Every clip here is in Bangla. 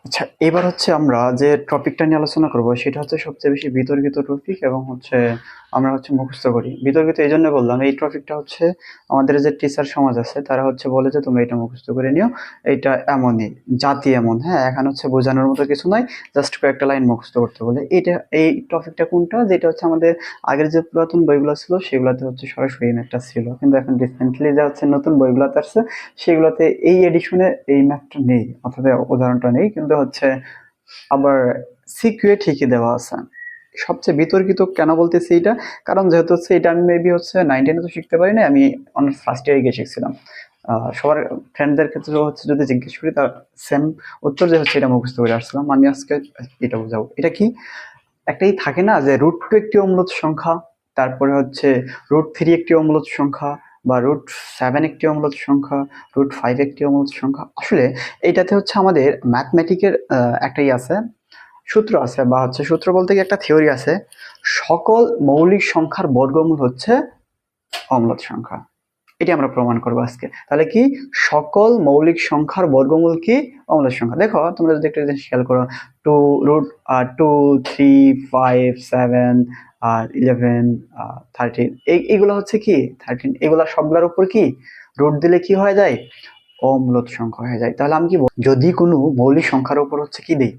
আচ্ছা, এবার হচ্ছে আমরা যে টপিকটা নিয়ে আলোচনা করব সেটা হচ্ছে সবচেয়ে বেশি বিতর্কিত টপিক এবং হচ্ছে আমরা হচ্ছে মুখস্থ করি। বিতর্কিত এই জন্য বললাম, এই টপিকটা হচ্ছে আমাদের যে টিচার সমাজ আছে তারা হচ্ছে বলে যে তোমরা এটা মুখস্থ করে নিও, এইটা এমনই, জাতি এমন। হ্যাঁ, এখন হচ্ছে বোঝানোর মতো কিছু নয়, জাস্ট কয়েকটা লাইন মুখস্থ করতে বলে। এই টপিকটা কোনটা, যেটা হচ্ছে আমাদের আগের যে পুরাতন বইগুলো ছিল সেগুলোতে হচ্ছে সরাসরি ম্যাথটা ছিল, কিন্তু এখন রিসেন্টলি যা হচ্ছে নতুন বইগুলোতে আসছে সেগুলোতে এই এডিশনে এই ম্যাথটা নেই, অর্থাৎ উদাহরণটা নেই, কিন্তু হচ্ছে আবার সিকিউয়ে ঠিকই দেওয়া আছে। সবচেয়ে বিতর্কিত কেন বলতেছি এটা, কারণ যেহেতু হচ্ছে এটা আমি মেবি হচ্ছে 9-10 তো শিখতে পারি না, আমি অনার্স ফার্স্ট ইয়ারে গিয়ে শিখছিলাম। সবার ফ্রেন্ডদের ক্ষেত্রে হচ্ছে যদি জিজ্ঞেস করি তার সেম উত্তর যে হচ্ছে এটা মুখস্থ করে আসছিলাম। আমি আজকে এটা বোঝাবো। এটা কি, একটাই থাকে না যে √2 একটি অম্লজ সংখ্যা, তারপরে হচ্ছে √3 একটি অম্লজ সংখ্যা, বা √7 একটি অম্লজ সংখ্যা, √5 একটি অম্লজ সংখ্যা। আসলে এইটাতে হচ্ছে আমাদের ম্যাথমেটিকের একটাই আছে, সূত্র আছে, বা হচ্ছে সূত্র বলতে কি একটা থিওরি আছে, সকল মৌলিক সংখ্যার বর্গমূল হচ্ছে অম্লজ সংখ্যা। এটি আমরা প্রমাণ করবো আজকে। তাহলে কি, সকল মৌলিক সংখ্যার বর্গমূল কি অম্লজ সংখ্যা। দেখো তোমরা যদি একটা জিনিস খেয়াল করো, 2, √2, 3, 5, 7 আর 11 13, এইগুলো হচ্ছে কি 13, এগুলা সবগুলোর উপর কি রুট দিলে কি হয়ে যায়, অম্লজ সংখ্যা হয়ে যায়। তাহলে আমি কি যদি কোনো মৌলিক সংখ্যার উপর হচ্ছে কি দেই,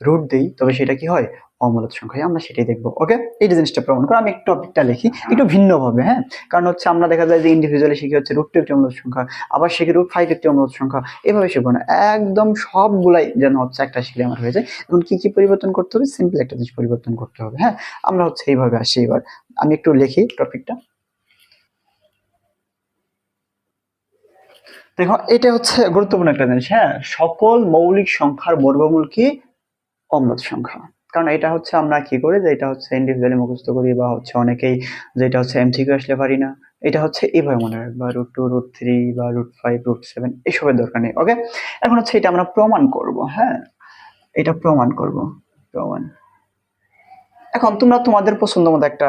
রুট দেই, তবে সেটা কি হয়, অম্লজ সংখ্যা হয়। আমরা সেটাই দেখবো। ওকে, এই জিনিসটা প্রমাণ করে আমি একটু টপিকটা লিখি একটু ভিন্নভাবে। হ্যাঁ, কারণ হচ্ছে আমরা দেখা যায় যে ইন্ডিভিজুয়ালি শিখি হচ্ছে √2 একটি অম্লজ সংখ্যা, আবার শিখি √5 একটি অম্লজ সংখ্যা, এভাবে শিখবো না, একদম সবগুলাই যেন হচ্ছে একটা শিখলে আমার হয়ে যায়। এখন কি কি পরিবর্তন করতে হবে, সিম্পল একটা জিনিস পরিবর্তন করতে হবে। হ্যাঁ, আমরা হচ্ছে এইভাবে আসি। এবার আমি একটু লিখি টপিকটা। দেখো এটা হচ্ছে গুরুত্বপূর্ণ একটা জিনিস। হ্যাঁ, সকল মৌলিক সংখ্যার বর্গমূল কি অম্লজ সংখ্যা। কারণ এটা হচ্ছে আমরা কি করি, যে এটা হচ্ছে ইন্ডিভিজুয়ালি মুখস্থ করি, বা হচ্ছে অনেকেই যেটা হচ্ছে এমসিকিউ আসলে পারি না, এটা হচ্ছে এইভাবে মনে রাখবা, √2, √3 বা √5, √7 এসবের দরকার নেই। ওকে, এখন হচ্ছে এটা আমরা প্রমাণ করব। হ্যাঁ, এটা প্রমাণ করব। প্রমাণ। এখন তোমরা তোমাদের পছন্দ মতো একটা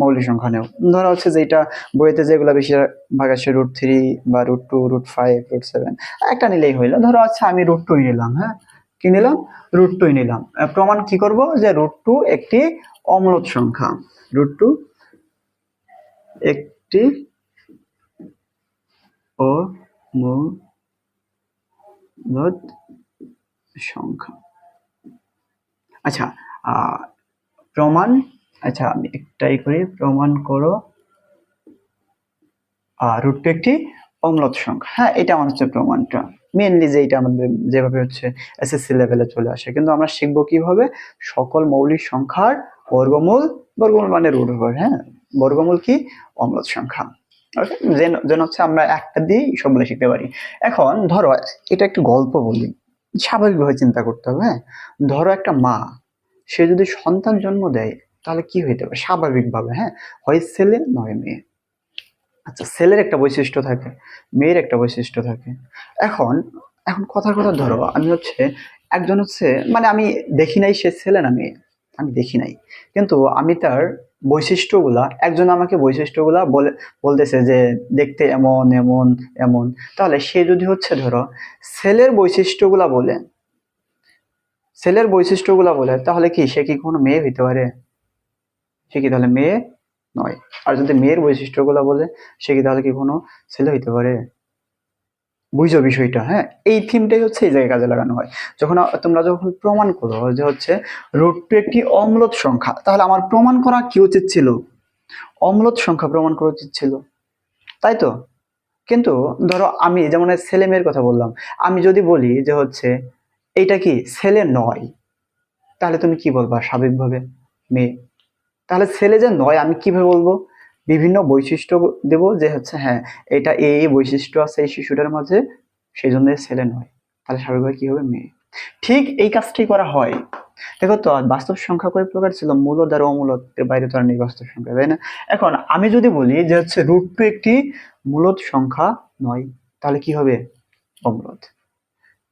মৌলিক সংখ্যা নেও। ধরো হচ্ছে যে এটা বইতে যেগুলো বেশি ভাগ আসে, √3 বা √2, √5, √7, একটা নিলেই হইলো। ধরো আচ্ছা আমি √2 নিলাম। হ্যাঁ, কি নিলাম, √2 নিলাম। প্রমাণ কি করব, যে √2 একটি অম্লজ সংখ্যা, √2 একটি অম্লজ সংখ্যা। আচ্ছা, প্রমাণ, আচ্ছা আমি একটাই করি, প্রমাণ করো √2 একটি অম্লজ সংখ্যা। হ্যাঁ, এটা আমার হচ্ছে প্রমাণটা, মেনলি যে এটা আমাদের যেভাবে হচ্ছে এসএসসি লেভেলে চলে আসে। কিন্তু আমরা শিখবো কিভাবে, সকল মৌলিক সংখ্যার বর্গমূল, বর্গমূল মানে রুট ওভার। হ্যাঁ, বর্গমূল কি অম্লজ সংখ্যা। ওকে, যেন হচ্ছে আমরা একটা দিয়ে সবগুলো শিখতে পারি। এখন ধরো এটা একটু গল্প বলি, স্বাভাবিকভাবে চিন্তা করতে হবে। হ্যাঁ, ধরো একটা মা, সে যদি সন্তান জন্ম দেয় তাহলে কি হইতে পারে স্বাভাবিকভাবে। হ্যাঁ, হয় ছেলে নয় মেয়ে। আচ্ছা, ছেলের একটা বৈশিষ্ট্য থাকে, মেয়ের একটা বৈশিষ্ট্য থাকে। এখন এখন কথার কথা ধরো আমি হচ্ছে একজন হচ্ছে, মানে আমি দেখি নাই সে ছেলে না মেয়ে, আমি দেখি নাই, কিন্তু আমি তার বৈশিষ্ট্যগুলা, একজন আমাকে বৈশিষ্ট্যগুলা বলতেছে যে দেখতে এমন এমন এমন। তাহলে সে যদি হচ্ছে ধরো ছেলের বৈশিষ্ট্যগুলা বলে, ছেলের বৈশিষ্ট্যগুলা বলে, তাহলে কি সে কি কোনো মেয়ে হইতে পারে, সে কি তাহলে মেয়ে নয়। আর যদি মেয়ের বৈশিষ্ট্যগুলা বলে, সে কি তাহলে কি কোনো ছেলে হইতে পারে। বুঝো বিষয়টা। হ্যাঁ, এই থিমটাই হচ্ছে এই জায়গায় কাজে লাগানো হয়। তোমরা যখন প্রমাণ করো যে হচ্ছে √2 একটি অম্লজ সংখ্যা, তাহলে আমার প্রমাণ করা কি উচিত ছিল, অম্লজ সংখ্যা প্রমাণ করা উচিত ছিল, তাই তো। কিন্তু ধরো আমি যেমন ছেলে মেয়ের কথা বললাম, আমি যদি বলি যে হচ্ছে এইটা কি ছেলে নয়, তাহলে তুমি কি বলবা স্বাভাবিকভাবে, মেয়ে। তাহলে ছেলে যে নয় আমি কিভাবে বলবো, বিভিন্ন বৈশিষ্ট্য দেব যে হচ্ছে হ্যাঁ এটা এই বৈশিষ্ট্য আছে এই শিশুটার মাঝে, সেই জন্য ছেলে নয়, তাহলে স্বাভাবিকভাবে কি হবে, মেয়ে। ঠিক এই কাজটি করা হয়। দেখো তো বাস্তব সংখ্যা কয় প্রকার ছিল, মূলদ আর অমূলদ, এর বাইরে তো আর নেই বাস্তব সংখ্যা, তাই না। এখন আমি যদি বলি যে হচ্ছে √2 একটি মূলদ সংখ্যা নয়, তাহলে কি হবে, অমূলদ।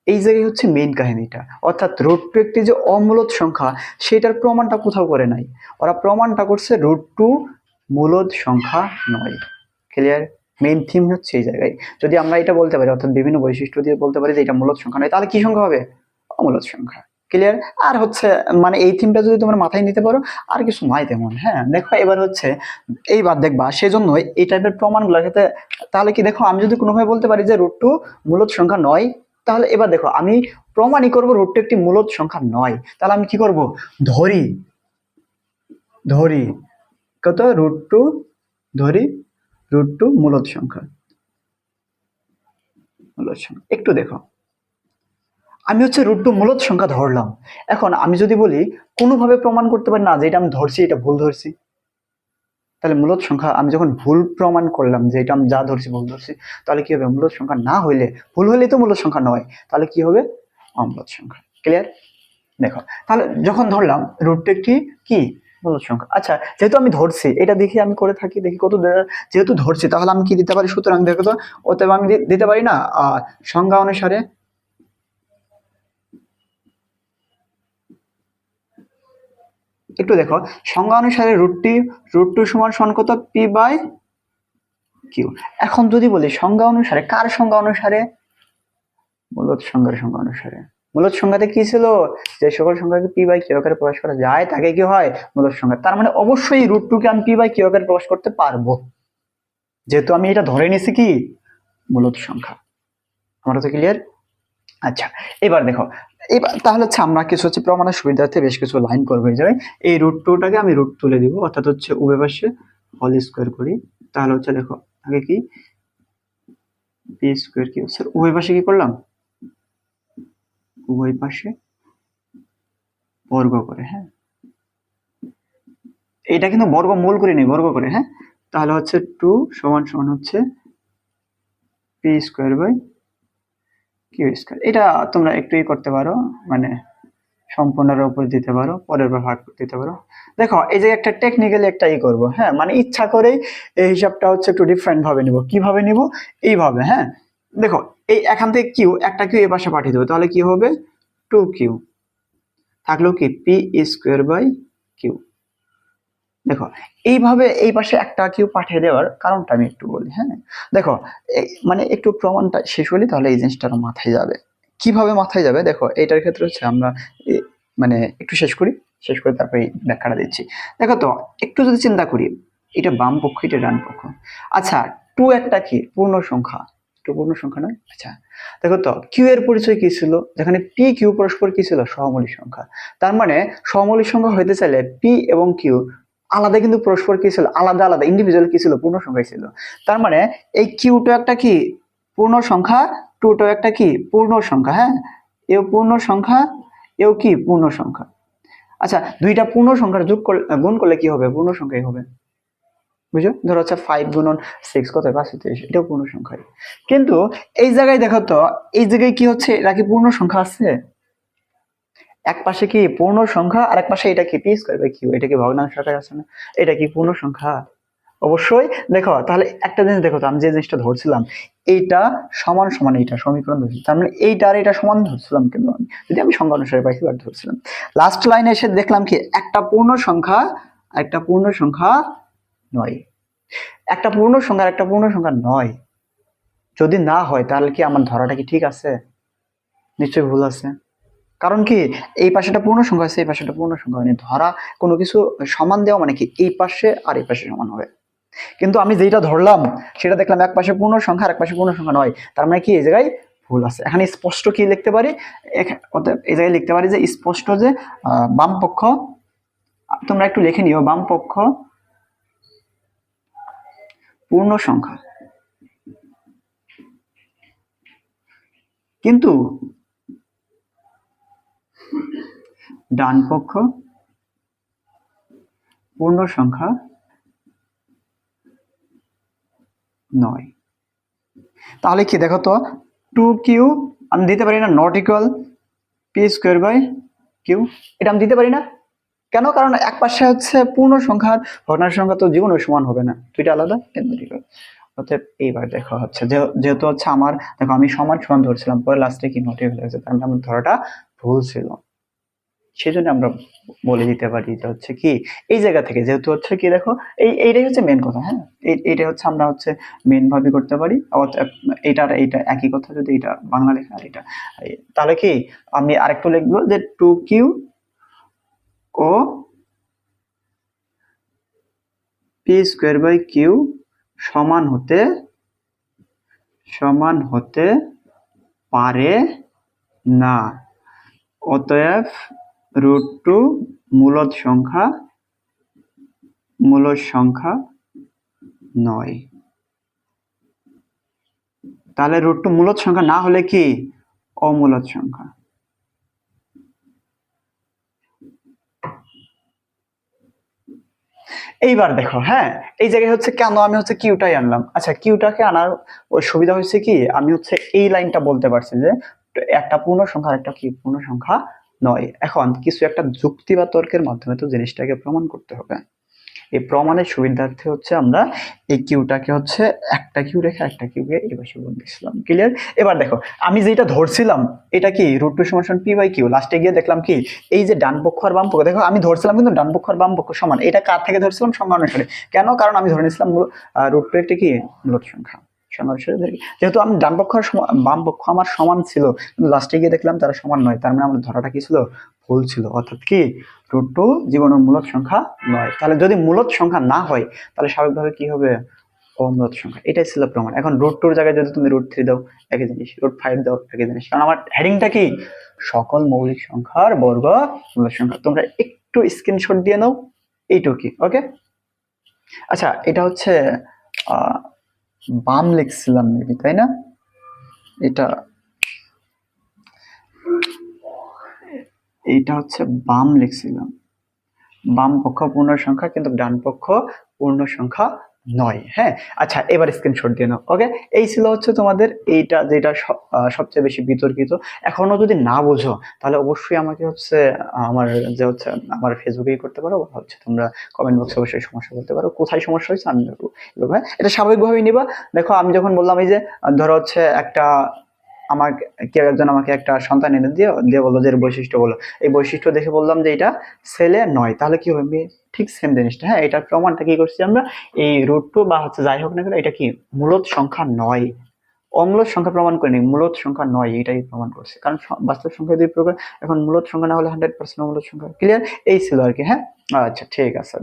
এই জায়গায় হচ্ছে মেইন কাহিনীটা, অর্থাৎ √2 একটি যে অমূলদ সংখ্যা সেটার প্রমাণটা কোথাও করে নাই, ওরা প্রমাণটা করছে √2 মূলদ সংখ্যা নয়। ক্লিয়ার, মেইন থিম হচ্ছে এই জায়গায়। যদি আমরা এটা বলতে পারি, অর্থাৎ বিভিন্ন বৈশিষ্ট্য দিয়ে বলতে পারি যে এটা মূলদ সংখ্যা নয়, তাহলে কি সংখ্যা হবে, অমূলদ সংখ্যা। ক্লিয়ার? আর হচ্ছে মানে এই থিমটা যদি তোমরা মাথায় নিতে পারো, আর কিছু নয় তেমন। হ্যাঁ দেখো এবার হচ্ছে এইবার দেখবা সেজন্য এই টাইপের প্রমাণগুলোর ক্ষেত্রে তাহলে কি দেখো আমি যদি কোনোভাবে বলতে পারি যে √2 মূলদ সংখ্যা নয়, তাহলে এবার দেখো আমি প্রমাণই করবো √2 একটি মূলদ সংখ্যা নয়। তাহলে আমি কি করব, ধরি ধরি কত √2, ধরি √2 মূলদ সংখ্যা। মূলদ সংখ্যা একটু দেখো, আমি হচ্ছে √2 মূলদ সংখ্যা ধরলাম। এখন আমি যদি বলি কোনোভাবে প্রমাণ করতে পারি না যে এটা আমি ধরছি এটা ভুল ধরছি, তাহলে মূলদ সংখ্যা আমি যখন ভুল প্রমাণ করলাম যে এটা আমি যা ধরছি ভুল ধরছি, তাহলে কি হবে, মূলদ সংখ্যা না হইলে, ভুল হইলে তো মূলদ সংখ্যা নয়, তাহলে কি হবে, অমূলদ সংখ্যা। ক্লিয়ার? দেখো তাহলে যখন ধরলাম √2 একটি কি মূলদ সংখ্যা। আচ্ছা যেহেতু আমি ধরছি, এটা দেখি আমি করে থাকি, দেখি কত যেহেতু ধরছি তাহলে আমি কি দিতে পারি, সুতরাং দেখো তো অতএব আমি দিতে পারি না সংজ্ঞা অনুসারে, একটু দেখো সংজ্ঞা অনুসারে √2 সমান সমান কত, p/q। এখন যদি বলি সংজ্ঞা অনুসারে, কার সংজ্ঞা অনুসারে, মূলদ সংখ্যা অনুসারে। মূলদ সংখ্যাতে কি ছিল, যে সকল সংখ্যাকে p/q আকারে প্রকাশ করা যায় তাকে কি হয়, মূলদ সংখ্যা। তার মানে অবশ্যই √2 কে আমি p/q আকারে প্রকাশ করতে পারবো, যেহেতু আমি এটা ধরে নিছি কি মূলদ সংখ্যা। আমার তো ক্লিয়ার? আচ্ছা এবার দেখো, এবার তাহলে হচ্ছে আমরা কিছু হচ্ছে প্রমাণের সুবিধার্থে বেশ কিছু লাইন করবো এই জায়গায়। এই √2টাকে আমি রুট তুলে দিব, অর্থাৎ হচ্ছে উভয় পাশে হোল স্কোয়ার করি। তাহলে হচ্ছে দেখো আগে কি পি স্কোয়ার কি হচ্ছে, উভয় পাশে কি করলাম, উভয় পাশে বর্গ করে। হ্যাঁ এটা কিন্তু বর্গমূল করে নেই, বর্গ করে। হ্যাঁ তাহলে হচ্ছে 2 সমান সমান হচ্ছে পি স্কোয়ার/কিউ স্কোয়ার। এটা তোমরা একটু করতে পারো, মানে সম্পূর্ণের উপর দিতে পারো, পরের বার ভাগ দিতে পারো। দেখো এই যে একটা টেকনিক্যালি একটা করব, হ্যাঁ মানে ইচ্ছা করেই এই হিসাবটা হচ্ছে একটু ডিফারেন্ট ভাবে নিব। কিভাবে নিব, এইভাবে। হ্যাঁ দেখো এই এখান থেকে কিউ, একটা কিউ এই পাশে পাঠিয়ে দেবো, তাহলে কি হবে 2q, থাকলো কি p²/q। দেখো এইভাবে এই পাশে একটা কিউ পাঠিয়ে দেওয়ার কারণটা আমি একটু বলি। হ্যাঁ দেখো মানে একটু প্রমাণটা শেষ হলে তাহলে এই জিনিসটা মাথায় যাবে। কিভাবে মাথায় যাবে, দেখো এটার ক্ষেত্রে হচ্ছে আমরা মানে একটু শেষ করে তারপরে ব্যাখ্যাটা দিচ্ছি। দেখো তো একটু যদি চিন্তা করি, এটা বাম পক্ষ, এটা ডান পক্ষ। আচ্ছা 2 একটা কি পূর্ণ সংখ্যা, 2 পূর্ণ সংখ্যা নয়। আচ্ছা দেখো তো কিউ এর পরিচয় কি ছিল, যেখানে পি কিউ পরস্পর কি ছিল, সহমৌলিক সংখ্যা। তার মানে সহমৌলিক সংখ্যা হইতে চাইলে পি এবং কিউ আলাদা, কিন্তু পরস্পর কি ছিল, আলাদা আলাদা ইন্ডিভিজুয়াল কি ছিল, পূর্ণ সংখ্যা ছিল। তার মানে এই কিউটা একটা কি পূর্ণ সংখ্যা, টুটাও একটা কি পূর্ণ সংখ্যা। হ্যাঁ এও পূর্ণ সংখ্যা, এও কি পূর্ণ সংখ্যা। আচ্ছা দুইটা পূর্ণ সংখ্যার গুণ করলে কি হবে, পূর্ণ সংখ্যাই হবে। বুঝছো, ধরো হচ্ছে 5 গুণন 6 কত, 530, এটাও পূর্ণ সংখ্যাই। কিন্তু এই জায়গায় দেখো তো, এই জায়গায় কি হচ্ছে, এটা কি পূর্ণ সংখ্যা আছে, এক পাশে কি পূর্ণ সংখ্যা আর এক পাশে এটা কি p²/q, এটা কি ভগ্নাংশ আকারে আছে না, এটা কি পূর্ণ সংখ্যা, অবশ্যই। দেখো তাহলে একটা জিনিস দেখো তো, আমি যে জিনিসটা ধরছিলাম এইটা সমান সমান এইটা সমীকরণ ধরছি, তার মানে এইটা আর এটা সমান ধরছিলাম, কিন্তু আমি যদি আমি সংখ্যা অনুসারে পাইছি আর ধরছিলাম। লাস্ট লাইনে এসে দেখলাম কি একটা পূর্ণ সংখ্যা, একটা পূর্ণ সংখ্যা নয়, একটা পূর্ণ সংখ্যা আর একটা পূর্ণ সংখ্যা নয়। যদি না হয় তাহলে কি আমার ধরাটা কি ঠিক আছে, নিশ্চয়ই ভুল আছে। কারণ কি এই পাশেটা পূর্ণ সংখ্যা আছে, এই পাশেটা পূর্ণ সংখ্যা মানে ধরা কোনো কিছু সমান দেওয়া মানে কি এই পাশে আর এই পাশে সমান হবে। কিন্তু আমি যেটা ধরলাম সেটা দেখলাম এক পাশে পূর্ণ সংখ্যা আর এক পাশে পূর্ণ সংখ্যা নয়, তার মানে কি এই জায়গায় ভুল আছে। এখানে স্পষ্ট কি লিখতে পারি, এই জায়গায় লিখতে পারি যে স্পষ্ট যে বাম পক্ষ, তোমরা একটু লিখে নিও, বাম পক্ষ পূর্ণ সংখ্যা, কিন্তু ডান পক্ষ পূর্ণ সংখ্যা নয়। তাহলে কি দেখো তো 2q আমি দিতে পারি না, নট ইকুয়াল p²/q, এটা আমি দিতে পারি না। কেন, কারণ এক পাশে হচ্ছে পূর্ণ সংখ্যার ভগ্নাংশ সংখ্যা তো জীবনের সমান হবে না, দুইটা আলাদা কেন্দ্রিক। অতএব এইবার দেখা হচ্ছে যেহেতু হচ্ছে আমার দেখো আমি সমান সমান ধরছিলাম, পরে লাস্টে কি নট ইকুয়াল হয়েছে, তার মানে আমার ধরাটা ভুল ছিল। সেই জন্য আমরা বলে দিতে পারি এটা হচ্ছে কি এই জায়গা থেকে, যেহেতু হচ্ছে কি দেখো এইটাই হচ্ছে মেন কথা। হ্যাঁ, এইটা হচ্ছে আমরা হচ্ছে মেন ভাবে করতে পারি। এইটার এইটা একই কথা, যদি এটা বাংলা লেখা আর এটা, তাহলে কি আমি আরেকটু লিখবো যে 2q ও p² q সমান হতে পারে না, অতএব √2 মূলদ সংখ্যা নয়। তাহলে √2 মূলদ সংখ্যা না হলে কি অমূলদ সংখ্যা। এইবার দেখো, হ্যাঁ এই জায়গায় হচ্ছে কেন আমি হচ্ছে কিউটাই আনলাম। আচ্ছা, কিউটাকে আনার ওই সুবিধা হচ্ছে কি, আমি হচ্ছে এই লাইনটা বলতে পারছি যে একটা পূর্ণ সংখ্যা আর একটা কি পূর্ণ সংখ্যা নয়। এখন কিছু একটা যুক্তি বা তর্কের মাধ্যমে তো জিনিসটাকে প্রমাণ করতে হবে। এই প্রমাণের সুবিধার্থে হচ্ছে আমরা এই কিউটাকে হচ্ছে একটা কিউ রেখে একটা কিউকে এই পাশে বলতেছিলাম। ক্লিয়ার? এবার দেখো, আমি যেটা ধরছিলাম এটা কি √2 = p/q, লাস্টে গিয়ে দেখলাম কি এই যে ডান পক্ষ আর বাম পক্ষ, দেখো আমি ধরছিলাম কিন্তু ডান পক্ষ আর বাম পক্ষ সমান। এটা কার থেকে ধরছিলাম? সংজ্ঞা অনুসারে। কেন? কারণ আমি ধরে নিয়েছিলাম √2 একটা কি মূলদ সংখ্যা। যেহেতু আমি ডান পক্ষ আর বাম পক্ষ আমার সমান ছিল, কিন্তু লাস্টে গিয়ে দেখলাম তারা সমান নয়, তার মানে আমার ধরাটা কি ছিল? ভুল ছিল। অর্থাৎ কি √2 জীবনের মূলদ সংখ্যা নয়। তাহলে যদি মূলদ সংখ্যা না হয় তাহলে স্বাভাবিকভাবে কি হবে? অমূলদ সংখ্যা। এটাই ছিল প্রমাণ। এখন √2 এর জায়গায় যদি তুমি √3 দাও একই জিনিস, √5 দাও একই জিনিস, কারণ আমার হেডিংটা কি সকল মৌলিক সংখ্যার বর্গ মূলদ সংখ্যা। তোমরা একটু স্ক্রিনশট দিয়ে নাও এইটুকুই। ওকে, আচ্ছা এটা হচ্ছে বাম লিখছিলাম মেবি, তাই না? এইটা হচ্ছে বাম লিখছিলাম, বাম পক্ষ পূর্ণ সংখ্যা কিন্তু ডান পক্ষ পূর্ণ সংখ্যা নয়। হ্যাঁ, আচ্ছা এবার স্ক্রিনশট দিয়ে নাও। ওকে, এই ছিল হচ্ছে তোমাদের এইটা যেটা সবচেয়ে বেশি বিতর্কিত। এখনো যদি না বোঝো তাহলে অবশ্যই আমাকে হচ্ছে আমার ফেসবুকেই করতে পারো, হচ্ছে তোমরা কমেন্ট বক্সে অবশ্যই সমস্যা করতে পারো, কোথায় সমস্যা হয়েছে আমি এটা স্বাভাবিকভাবেই নিবা। দেখো আমি যখন বললাম এই যে ধরো হচ্ছে কেউ একজন আমাকে একটা সন্তান এনে দিয়ে বললো যে বৈশিষ্ট্য বলো, এই বৈশিষ্ট্য দেখে বললাম যে এটা ছেলে নয়, তাহলে কি হবে? ঠিক সেম জিনিসটা। হ্যাঁ, এটার প্রমাণটা কি করছি আমরা? এই √2 বা হচ্ছে যাই হোক না কেন, এটা কি মূলদ সংখ্যা নয়, অমূলদ সংখ্যা প্রমাণ করিনি, মূলদ সংখ্যা নয় এটাই প্রমাণ করছে। কারণ বাস্তব সংখ্যা দুই প্রকার, এখন মূলদ সংখ্যা না হলে 100% অমূলদ সংখ্যা। ক্লিয়ার? এই ছিল আর কি। হ্যাঁ, আচ্ছা ঠিক আছে।